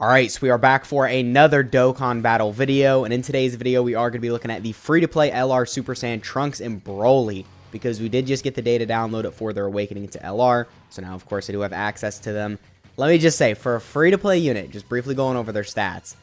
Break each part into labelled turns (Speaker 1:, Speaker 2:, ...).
Speaker 1: Alright, so we are back for another Dokkan battle video, and in today's video we are going to be looking at the free-to-play LR Super Saiyan Trunks and Broly, because we did just get the data downloaded for their awakening into LR, so now of course I do have access to them. Let me just say, for a free-to-play unit, just briefly going over their stats,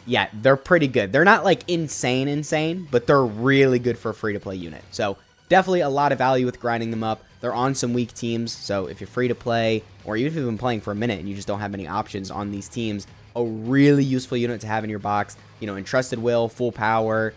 Speaker 1: yeah, they're pretty good. They're not like insane, but they're really good for a free-to-play unit, so definitely a lot of value with grinding them up. They're on some weak teams, so if you're free to play, or even if you've been playing for a minute and you just don't have many options on these teams, a really useful unit to have in your box. You know, Entrusted Will, Full Power,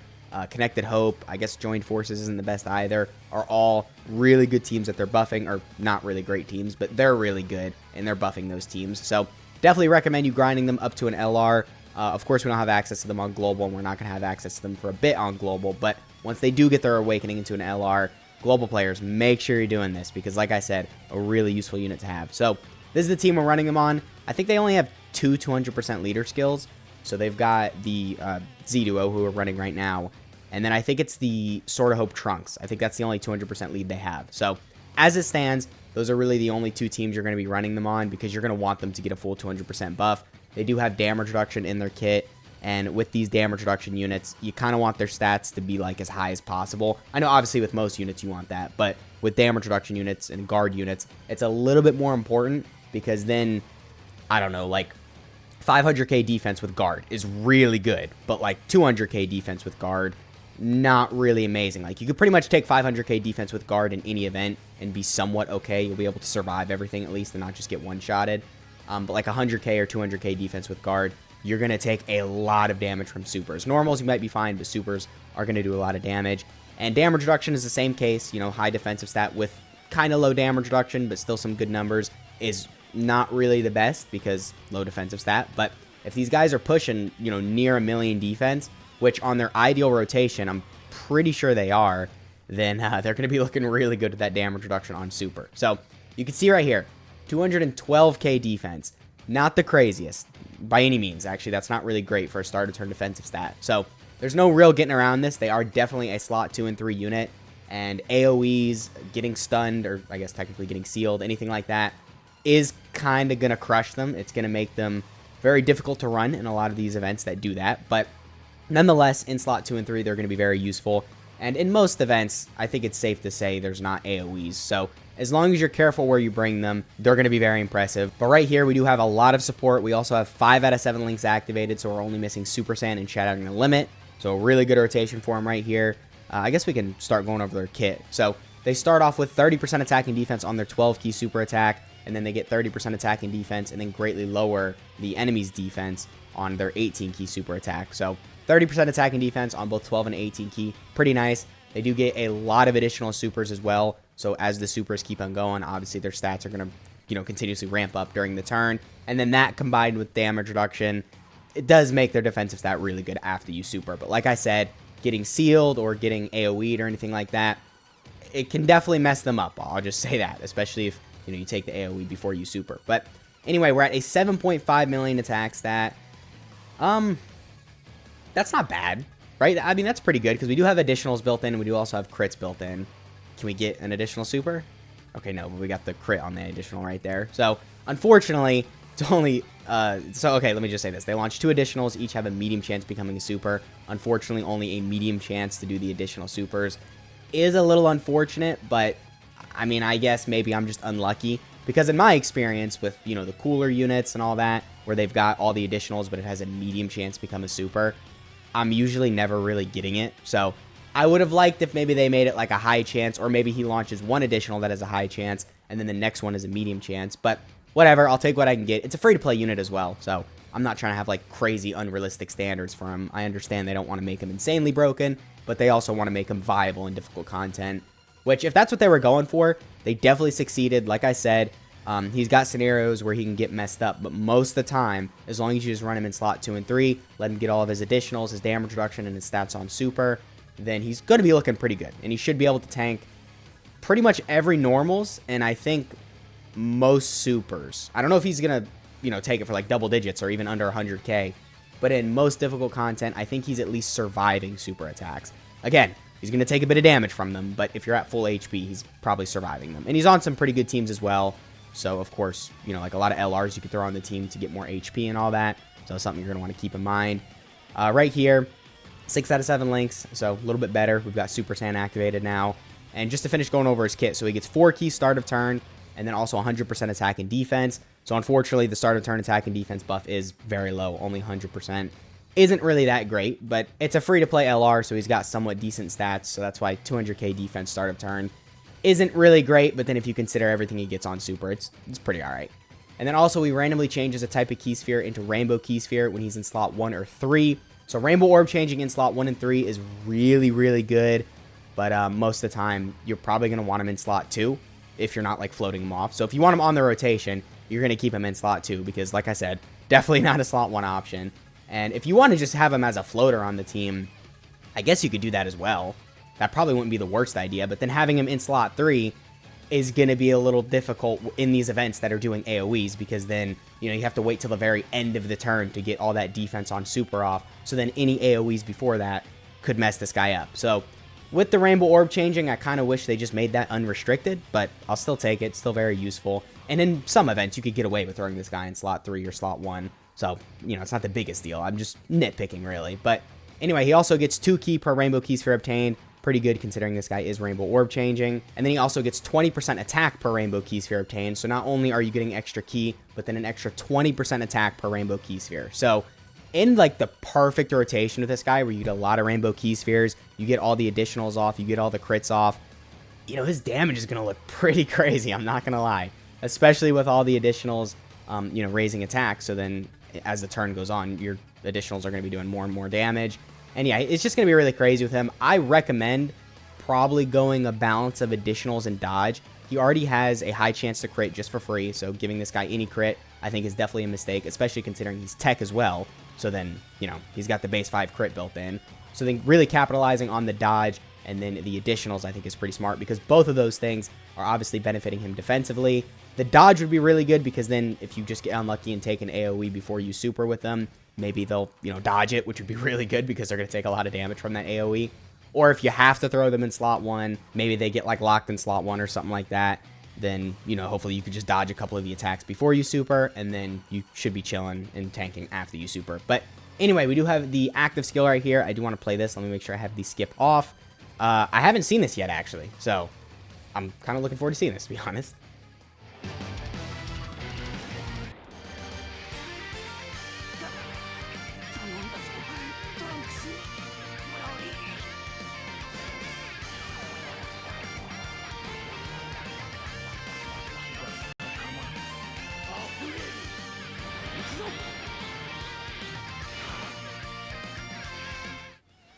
Speaker 1: Connected Hope, I guess Joined Forces isn't the best either, are all really good teams that they're buffing, or not really great teams, but they're really good, and they're buffing those teams. So definitely recommend you grinding them up to an LR. Of course, we don't have access to them on Global, and we're not going to have access to them for a bit on Global, but once they do get their awakening into an LR, Global players, make sure you're doing this, because like I said, a really useful unit to have. So this is the team we're running them on. I think they only have two 200% leader skills. So they've got the Z Duo, who we're running right now, and then I think it's the Sword of Hope Trunks. I think that's the only 200% lead they have. So as it stands, those are really the only two teams you're going to be running them on, because you're going to want them to get a full 200% buff. They do have damage reduction in their kit, and with these damage reduction units, you kind of want their stats to be like as high as possible. I know obviously with most units you want that, but with damage reduction units and guard units, it's a little bit more important, because then, I don't know, like 500k defense with guard is really good, but like 200k defense with guard, not really amazing. Like, you could pretty much take 500k defense with guard in any event and be somewhat okay. You'll be able to survive everything at least and not just get one-shotted. But like 100k or 200k defense with guard, you're going to take a lot of damage from supers. Normals, you might be fine, but supers are going to do a lot of damage. And damage reduction is the same case. You know, high defensive stat with kind of low damage reduction, but still some good numbers, is not really the best because low defensive stat. But if these guys are pushing, you know, near 1 million defense, which on their ideal rotation, I'm pretty sure they are, then they're going to be looking really good with that damage reduction on super. So you can see right here, 212k defense. Not the craziest by any means. Actually, that's not really great for a starter turn defensive stat. So there's no real getting around this. They are definitely a slot 2 and 3 unit, and AoEs, getting stunned, or I guess technically getting sealed, anything like that, is kind of going to crush them. It's going to make them very difficult to run in a lot of these events that do that. But nonetheless, in slot 2 and 3, they're going to be very useful. And in most events, I think it's safe to say there's not AoEs. So as long as you're careful where you bring them, they're going to be very impressive. But right here, we do have a lot of support. We also have 5 out of 7 links activated, so we're only missing Super Saiyan and Shattering the Limit. So a really good rotation for them right here. I guess we can start going over their kit. So they start off with 30% attacking defense on their 12-key super attack, and then they get 30% attacking defense, and then greatly lower the enemy's defense on their 18-key super attack. So 30% attacking defense on both 12 and 18 key. Pretty nice. They do get a lot of additional supers as well. So as the supers keep on going, obviously their stats are going to, you know, continuously ramp up during the turn. And then that combined with damage reduction, it does make their defensive stat really good after you super. But like I said, getting sealed or getting AoE'd or anything like that, it can definitely mess them up. I'll just say that, especially if, you know, you take the AoE before you super. But anyway, we're at a 7.5 million attack stat. That's not bad, right? I mean, that's pretty good, because we do have additionals built in, and we do also have crits built in. Can we get an additional super? Okay, no, but we got the crit on the additional right there. So, unfortunately, it's only... okay, let me just say this. They launch 2 additionals. Each have a medium chance becoming a super. Unfortunately, only a medium chance to do the additional supers. Is a little unfortunate, but, I mean, I guess maybe I'm just unlucky. Because in my experience with, you know, the cooler units and all that, where they've got all the additionals, but it has a medium chance to become a super, I'm usually never really getting it. So I would have liked if maybe they made it like a high chance, or maybe he launches 1 additional that has a high chance, and then the next one is a medium chance. But whatever, I'll take what I can get. It's a free-to-play unit as well, so I'm not trying to have like crazy unrealistic standards for him. I understand they don't want to make him insanely broken, but they also want to make him viable in difficult content, which if that's what they were going for, they definitely succeeded. Like I said, he's got scenarios where he can get messed up, but most of the time, as long as you just run him in slot 2 and 3, let him get all of his additionals, his damage reduction, and his stats on super, then he's going to be looking pretty good. And he should be able to tank pretty much every normals, and I think most supers. I don't know if he's going to, you know, take it for like double digits or even under 100k, but in most difficult content, I think he's at least surviving super attacks. Again, he's going to take a bit of damage from them, but if you're at full HP, he's probably surviving them. And he's on some pretty good teams as well. So, of course, you know, like a lot of LRs you could throw on the team to get more HP and all that. So something you're going to want to keep in mind. Right here, 6 out of 7 links, so a little bit better. We've got Super Saiyan activated now. And just to finish going over his kit, so he gets 4 keys start of turn, and then also 100% attack and defense. So unfortunately, the start of turn attack and defense buff is very low, only 100%. Isn't really that great, but it's a free-to-play LR, so he's got somewhat decent stats, so that's why 200k defense start of turn isn't really great, but then if you consider everything he gets on Super, it's pretty alright. And then also, he randomly changes a type of key sphere into Rainbow Key Sphere when he's in slot 1 or 3. So Rainbow Orb changing in slot 1 and 3 is really, really good, but most of the time, you're probably going to want him in slot 2 if you're not, like, floating him off. So if you want him on the rotation, you're going to keep him in slot 2 because, like I said, definitely not a slot 1 option. And if you want to just have him as a floater on the team, I guess you could do that as well. That probably wouldn't be the worst idea, but then having him in slot 3 is going to be a little difficult in these events that are doing AoEs because then, you know, you have to wait till the very end of the turn to get all that defense on Super off. So then any AoEs before that could mess this guy up. So with the Rainbow Orb changing, I kind of wish they just made that unrestricted, but I'll still take it. Still very useful. And in some events, you could get away with throwing this guy in slot 3 or slot 1. So, you know, it's not the biggest deal. I'm just nitpicking, really. But anyway, he also gets 2 key per Rainbow Key Sphere obtained. Pretty good considering this guy is Rainbow Orb changing. And then he also gets 20% attack per Rainbow Key Sphere obtained. So not only are you getting extra key, but then an extra 20% attack per Rainbow Key Sphere. So in like the perfect rotation with this guy where you get a lot of Rainbow Key Spheres, you get all the additionals off, you get all the crits off, you know, his damage is going to look pretty crazy. I'm not going to lie. Especially with all the additionals, you know, raising attack. So then as the turn goes on, your additionals are going to be doing more and more damage. And yeah, it's just going to be really crazy with him. I recommend probably going a balance of additionals and dodge. He already has a high chance to crit just for free, so giving this guy any crit, I think, is definitely a mistake, especially considering he's tech as well. So then, you know, he's got the base 5 crit built in. So then really capitalizing on the dodge and then the additionals, I think, is pretty smart because both of those things are obviously benefiting him defensively. The dodge would be really good because then if you just get unlucky and take an AoE before you super with them, maybe they'll, you know, dodge it, which would be really good because they're going to take a lot of damage from that AoE. Or if you have to throw them in slot 1, maybe they get like locked in slot 1 or something like that, then, you know, hopefully you could just dodge a couple of the attacks before you super, and then you should be chilling and tanking after you super. But anyway, we do have the active skill right here. I do want to play this. Let me make sure I have the skip off. I haven't seen this yet, actually, so I'm kind of looking forward to seeing this, to be honest.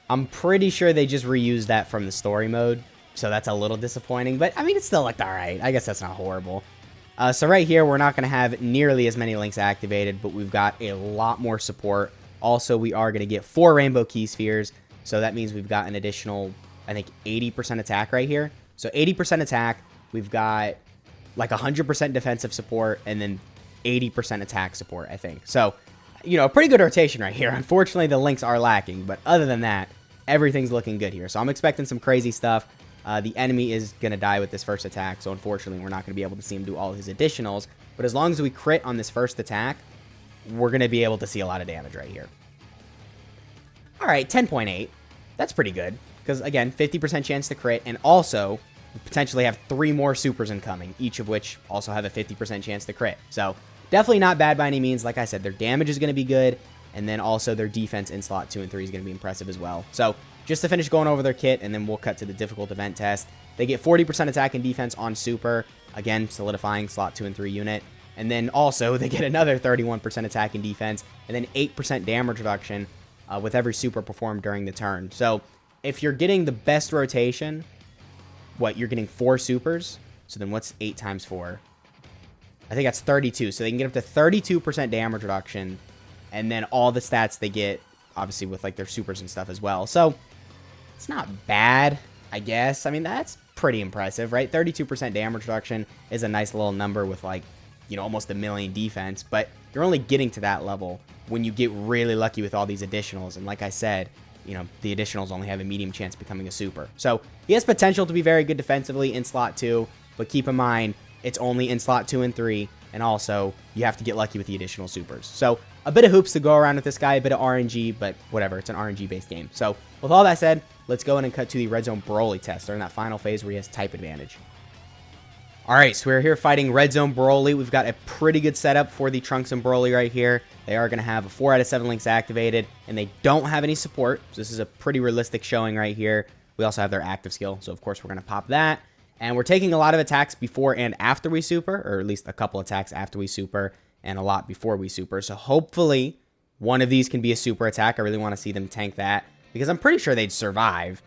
Speaker 1: I'm pretty sure they just reused that from the story mode, so that's a little disappointing, but I mean, it still looked alright. I guess that's not horrible. So right here, we're not going to have nearly as many links activated, but we've got a lot more support. Also, we are going to get 4 Rainbow Key Spheres, so that means we've got an additional, I think, 80% attack right here. So 80% attack, we've got like 100% defensive support, and then 80% attack support, I think. So, you know, a pretty good rotation right here. Unfortunately, the links are lacking, but other than that, everything's looking good here. So I'm expecting some crazy stuff. The enemy is going to die with this first attack, so unfortunately we're not going to be able to see him do all his additionals. But as long as we crit on this first attack, we're going to be able to see a lot of damage right here. Alright, 10.8. That's pretty good, because again, 50% chance to crit, and also we potentially have 3 more supers incoming, each of which also have a 50% chance to crit. So definitely not bad by any means. Like I said, their damage is going to be good, and then also their defense in slot 2 and 3 is going to be impressive as well. So just to finish going over their kit, and then we'll cut to the difficult event test. They get 40% attack and defense on super, again, solidifying slot 2 and 3 unit. And then also they get another 31% attack and defense, and then 8% damage reduction with every super performed during the turn. So if you're getting the best rotation, what, you're getting 4 supers? So then what's 8 times 4? I think that's 32. So they can get up to 32% damage reduction, and then all the stats they get, obviously, with like their supers and stuff as well. So it's not bad, I guess. I mean, that's pretty impressive, right? 32% damage reduction is a nice little number with like, you know, almost 1 million defense, but you're only getting to that level when you get really lucky with all these additionals. And like I said, you know, the additionals only have a medium chance of becoming a super. So he has potential to be very good defensively in slot 2, but keep in mind, it's only in slot 2 and 3, and also you have to get lucky with the additional supers. So a bit of hoops to go around with this guy, a bit of RNG, but whatever. It's an RNG-based game. So with all that said, let's go in and cut to the Red Zone Broly test. They're in that final phase where he has type advantage. All right, so we're here fighting Red Zone Broly. We've got a pretty good setup for the Trunks and Broly right here. They are going to have a 4 out of 7 links activated, and they don't have any support. So this is a pretty realistic showing right here. We also have their active skill, so of course we're going to pop that. And we're taking a lot of attacks before and after we super, or at least a couple attacks after we super, and a lot before we super. So hopefully one of these can be a super attack. I really want to see them tank that, because I'm pretty sure they'd survive.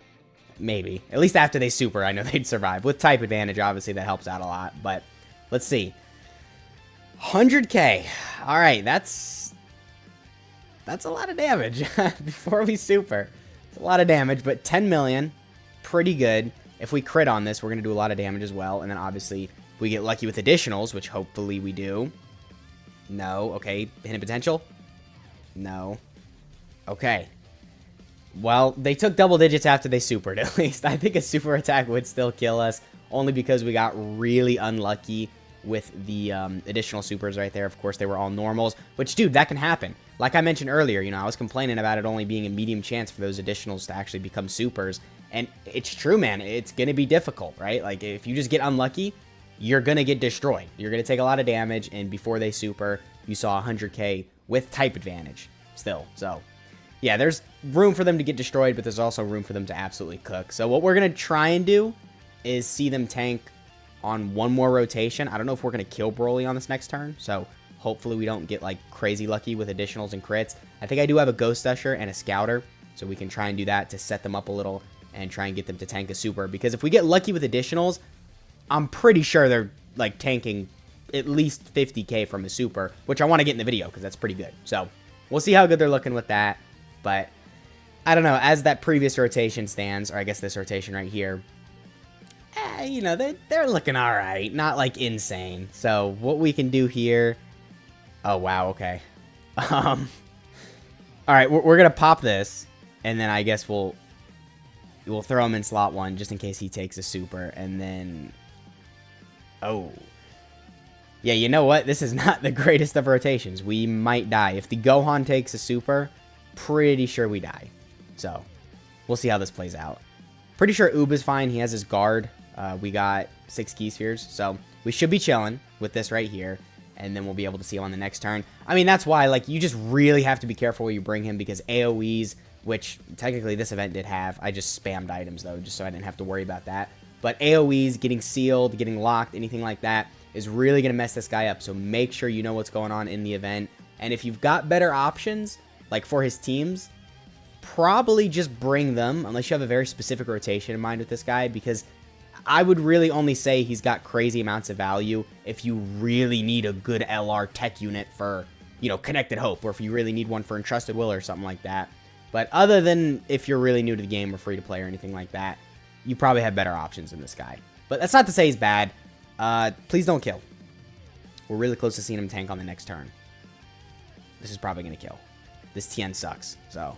Speaker 1: Maybe. At least after they super, I know they'd survive. With type advantage, obviously, that helps out a lot. But let's see. 100k. All right, that's a lot of damage before we super. It's a lot of damage, but 10 million, pretty good. If we crit on this, we're going to do a lot of damage as well. And then, obviously, if we get lucky with additionals, which hopefully we do. No. Okay. Hidden potential? No. Okay. Well, they took double digits after they supered, at least. I think a super attack would still kill us, only because we got really unlucky with the additional supers right there. Of course, they were all normals, which, dude, that can happen. Like I mentioned earlier, you know, I was complaining about it only being a medium chance for those additionals to actually become supers, and it's true, man. It's going to be difficult, right? Like, if you just get unlucky, you're going to get destroyed. You're going to take a lot of damage, and before they super, you saw 100k with type advantage still, so... yeah, there's room for them to get destroyed, but there's also room for them to absolutely cook. So what we're going to try and do is see them tank on one more rotation. I don't know if we're going to kill Broly on this next turn, so hopefully we don't get, like, crazy lucky with additionals and crits. I think I do have a Ghost Usher and a Scouter, so we can try and do that to set them up a little and try and get them to tank a super. Because if we get lucky with additionals, I'm pretty sure they're, like, tanking at least 50k from a super, which I want to get in the video because that's pretty good. So we'll see how good they're looking with that. But, I don't know, as that previous rotation stands, or I guess this rotation right here, you know, they're looking alright. Not, like, insane. So, what we can do here... oh, wow, okay. Alright, we're going to pop this, and then I guess we'll throw him in slot 1, just in case he takes a super, and then... oh. Yeah, you know what? This is not the greatest of rotations. We might die. If the Gohan takes a super... pretty sure we die. So, we'll see how this plays out. Pretty sure Oob is fine. He has his guard. We got 6 key spheres. So, we should be chilling with this right here. And then we'll be able to see him on the next turn. I mean, that's why, like, you just really have to be careful where you bring him. Because AoEs, which technically this event did have. I just spammed items, though, just so I didn't have to worry about that. But AoEs, getting sealed, getting locked, anything like that, is really going to mess this guy up. So, make sure you know what's going on in the event. And if you've got better options... like, for his teams, probably just bring them, unless you have a very specific rotation in mind with this guy, because I would really only say he's got crazy amounts of value if you really need a good LR tech unit for, you know, Connected Hope, or if you really need one for Entrusted Will or something like that. But other than if you're really new to the game or free to play or anything like that, you probably have better options than this guy. But that's not to say he's bad. Please don't kill. We're really close to seeing him tank on the next turn. This is probably going to kill. This Tien sucks, so...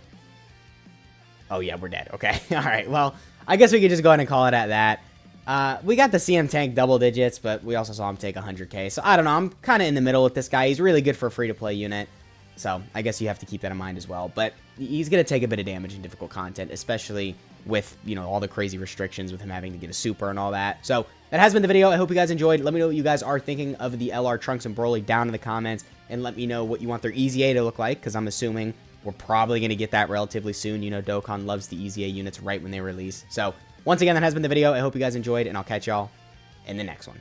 Speaker 1: oh, yeah, we're dead. Okay, alright, well, I guess we could just go ahead and call it at that. We got to see him tank double digits, but we also saw him take 100k, so I don't know, I'm kind of in the middle with this guy. He's really good for a free-to-play unit, so I guess you have to keep that in mind as well. But he's going to take a bit of damage in difficult content, especially with, you know, all the crazy restrictions with him having to get a super and all that. So, that has been the video. I hope you guys enjoyed. Let me know what you guys are thinking of the LR Trunks and Broly down in the comments. And let me know what you want their EZA to look like, because I'm assuming we're probably going to get that relatively soon. You know, Dokkan loves the EZA units right when they release. So, once again, that has been the video. I hope you guys enjoyed, and I'll catch y'all in the next one.